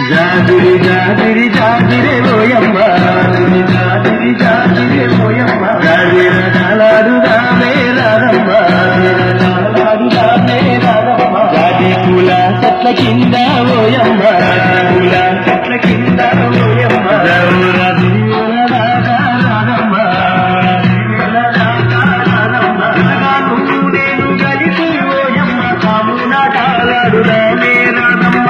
జాజిరి జాజిరి జాజిరే ఓయమ్మ జాజిరి జాజిరే ఓయమ్మ జాజిర జాలాడుదామే రాధమ్మ జాలాడుదామే రాధమ్మ జాజి పూల చెట్ల కింద ఓయమ్మ జాజి పూల చెట్ల కింద ఓయమ్మ రాధమ్మ నేను కలిసి ఓయమ్మ కామునా కాలాడుదామే రాధమ్మ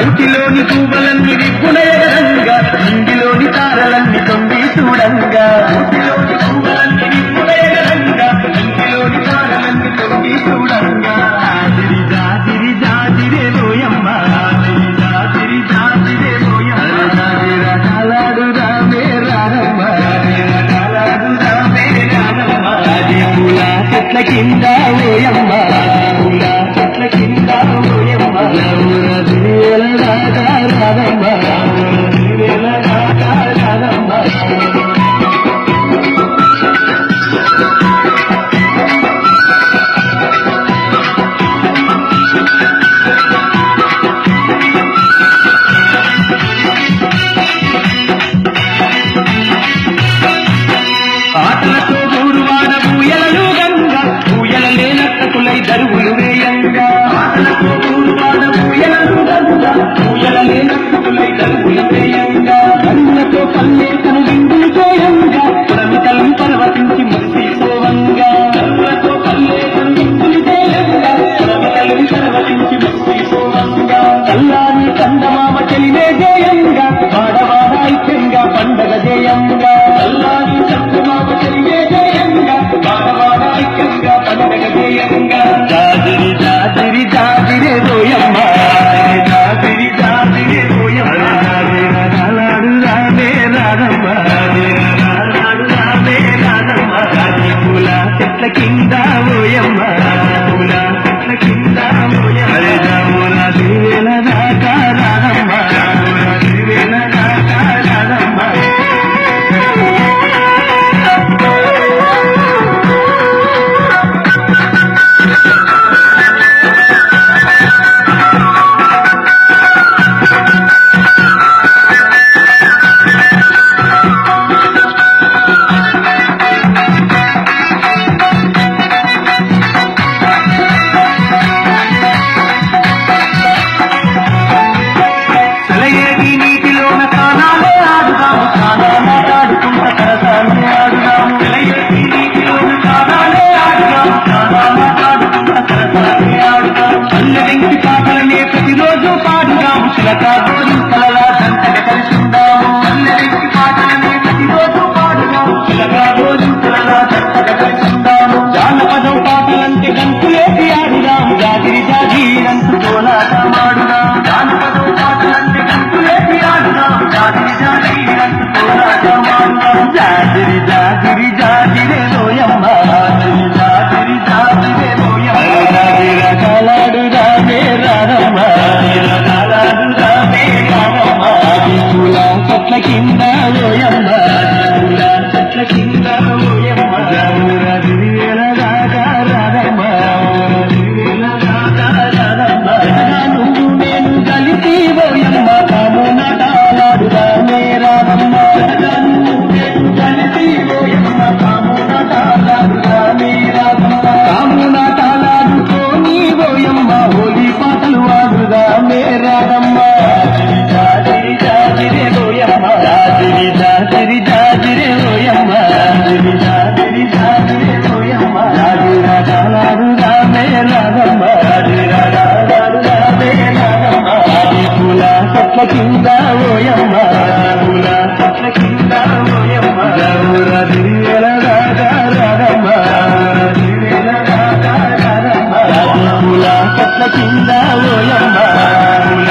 ఇంటిలోని పూబలన్నీ విప్పునయరంగా ఇంటిలోని తారలన్నీ తొంగి చూడంగా ఇంటిలోని పూబలన్నీ విప్పునయరంగా ఇంటిలోని తారలన్నీ తొంగి చూడంగా జాజిరి జాజిరి జాజిరే ఓయమ్మ జాజిరి జాజిరే ఓయమ్మ జాజిర కాలాడుదామే రాధమ్మ కాలాడుదామే రాధమ్మ జాజి పూల చెట్ల కింద ఓయమ్మ పూల చెట్ల కింద ఓయమ్మ రాధమ్మ రాధమ్మ ఆటలతో గూడువాడ పూయలను గంగా పూయల లేనట్టులై దరువులు వేయంగా ఆటలతో గూడువాడ పూయలను గంగా పూయల లేనట్టులై దరువులు వేయంగా కన్నులతో పల్లె తను విందులు చేయంగా పురమితలం పర్వతించి మురిసిపోవంగా కన్నులతో పల్లె తను విందులు చేయంగా పురమితలం పర్వతించి మురిసిపోవంగా కల్లాని కందమామ చెలిమే చేయంగా వాడవాడ ఐక్యంగా పండగ చేయంగా కల్లాని చందమామ చెలిమే చేయంగా వాడవాడ ఐక్యంగా పండగ చేయంగా జాజిరి జాజిరి జాజిరే ఓయమ్మ జాజిరి జాజిరే ఓయమ్మ రాధమ్మ రాధమ్మ జాజి పూల చెట్ల కింద ఓయమ్మ పూల చెట్ల కింద ఓయమ్మ రాధమ్మ దివేల దాకా రాధమ్మ దివేల దాకా రాధమ్మ ప్రతిరోజు పాడుదాము చిలకా గోరింతలలా దంతగ కలిసిందాము అల్లరికి పాటలనే ప్రతిరోజు పాడుదాము చిలకా గోరింతలలా దంతగ కలిసిందాము జానపదం పాటలంటే గంతులేసి ఆడుదాము జాజిరి జాజీరంటూ కోలాటమాడుదాము జానపదం పాటలంటే గంతులేసి ఆడుదాము జాజిరి జాజీరంటూ కోలాటమాడుదాము జాజిరి జాజిరి జాజిరే ఓయమ్మ జాజిరి జాజిరే ఓయమ్మ కాలాడుదామే రాధమ్మ కాలాడుదామే రాధమ్మ పూల చెట్ల కింద ఓయమ్మ పూల చెట్ల కింద ఓయమ్మ రాధమ్మ కింద ఓయమ్మ పూల చెట్ల కింద ఓయమ్మ గౌర దివ్యల రాగా రాగమ్మ పూల చెట్ల కింద ఓయమ్మ పూల